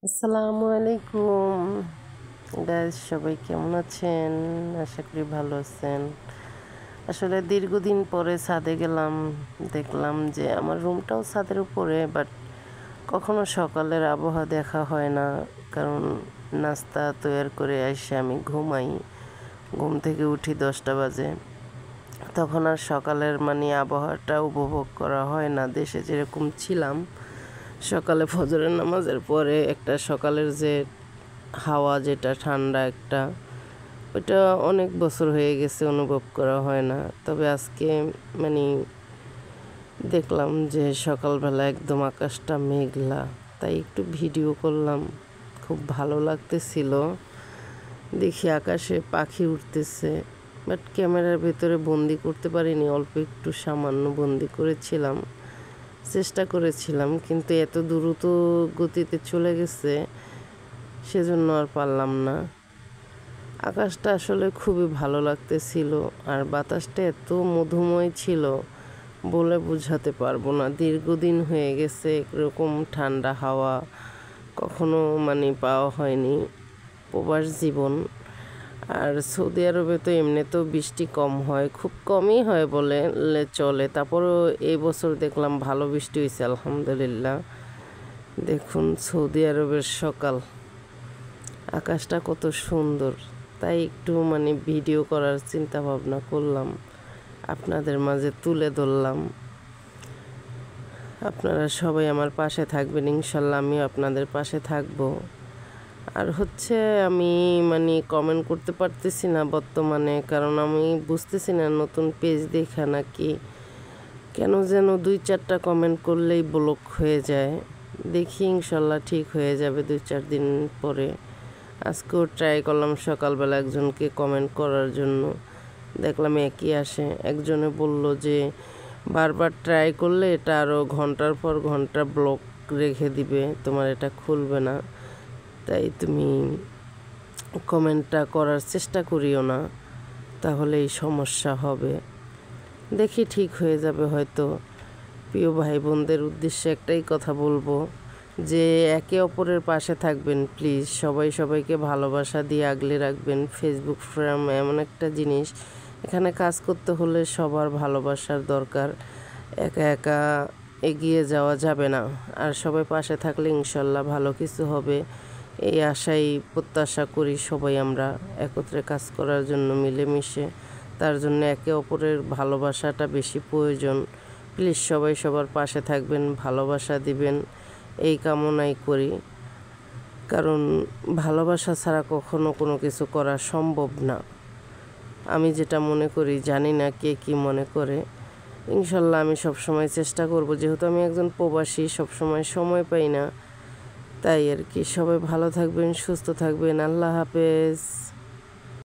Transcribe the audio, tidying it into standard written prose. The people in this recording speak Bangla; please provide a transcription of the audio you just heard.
আসসালামু আলাইকুম গাইস, সবাই কেমন আছেন? আশা করি ভালো আছেন। আসলে দীর্ঘদিন পরে ছাদে গেলাম, দেখলাম যে আমার রুমটাও ছাদের উপরে, বাট কখনো সকালের আবহাওয়া দেখা হয় না। কারণ নাস্তা তৈরি করে এসে আমি ঘুমাই, ঘুম থেকে উঠি 10টা বাজে। তখন আর সকালের আবহাওয়াটা উপভোগ করা হয় না। দেশে যেরকম ছিলাম, সকালে ফজরের নামাজের পরে একটা সকালের যে হাওয়া, যেটা ঠান্ডা একটা, ওইটা অনেক বছর হয়ে গেছে, অনুভব করা হয় না। তবে আজকে মানে দেখলাম যে সকালবেলা একদম আকাশটা মেঘলা, তাই একটু ভিডিও করলাম। খুব ভালো লাগতেছিল, দেখি আকাশে পাখি উঠতেছে, বাট ক্যামেরার ভেতরে বন্দি করতে পারিনি। অল্প একটু সামান্য বন্দি করেছিলাম, চেষ্টা করেছিলাম, কিন্তু এত দ্রুত গতিতে চলে গেছে, সেজন্য আর পারলাম না। আকাশটা আসলে খুবই ভালো লাগতেছিল, আর বাতাসটা এত মধুময় ছিল, বলে বোঝাতে পারবো না। দীর্ঘদিন হয়ে গেছে এরকম ঠান্ডা হাওয়া কখনো পাওয়া হয়নি। প্রবাস জীবন, আর সৌদি আরবে তো এমনিতেও বৃষ্টি কম হয়, খুব কমই হয় বলে চলে। তারপরেও এই বছর দেখলাম ভালো বৃষ্টি হয়েছে, আলহামদুলিল্লাহ। দেখুন সৌদি আরবের সকাল, আকাশটা কত সুন্দর, তাই একটু ভিডিও করার চিন্তা ভাবনা করলাম, আপনাদের মাঝে তুলে ধরলাম। আপনারা সবাই আমার পাশে থাকবেন, ইনশাল্লাহ আমিও আপনাদের পাশে থাকব। আর হচ্ছে আমি কমেন্ট করতে পারতেছি না বর্তমানে, কারণ আমি বুঝতেছি না নতুন পেজ দেখা নাকি কেন যেন 2-4টা কমেন্ট করলেই ব্লক হয়ে যায়। দেখি ইনশাল্লাহ ঠিক হয়ে যাবে 2-4 দিন পরে। আজকেও ট্রাই করলাম সকালবেলা একজনকে কমেন্ট করার জন্য, দেখলাম একই আসে। একজনে বলল যে বারবার ট্রাই করলে এটা আরও ঘন্টার পর ঘন্টা ব্লক রেখে দিবে, তোমার এটা খুলবে না, তাই তুমি কমেন্টটা করার চেষ্টা করিও না, তাহলে এই সমস্যা হবে। দেখি ঠিক হয়ে যাবে হয়তো। প্রিয় ভাই বোনদের উদ্দেশ্যে একটাই কথা বলবো, যে একে অপরের পাশে থাকবেন প্লিজ। সবাই সবাইকে ভালোবাসা দিয়ে আগলে রাখবেন। ফেসবুক ফোরাম এমন একটা জিনিস, এখানে কাজ করতে হলে সবার ভালোবাসার দরকার, একা একা এগিয়ে যাওয়া যাবে না। আর সবাই পাশে থাকলে ইনশাল্লাহ ভালো কিছু হবে, এই আশাই প্রত্যাশা করি। সবাই আমরা একত্রে কাজ করার জন্য, মিলেমিশে, তার জন্য একে অপরের ভালোবাসাটা বেশি প্রয়োজন। প্লিজ সবাই সবার পাশে থাকবেন, ভালোবাসা দিবেন, এই কামনাই করি। কারণ ভালোবাসা ছাড়া কখনো কোনো কিছু করা সম্ভব না, আমি যেটা মনে করি। জানি না কে কি মনে করে। ইনশাল্লাহ আমি সবসময় চেষ্টা করব, যেহেতু আমি একজন প্রবাসী, সবসময় সময় পাই না, তাই আর কি। সবাই ভালো থাকবেন, সুস্থ থাকবেন। আল্লাহ হাফেজ।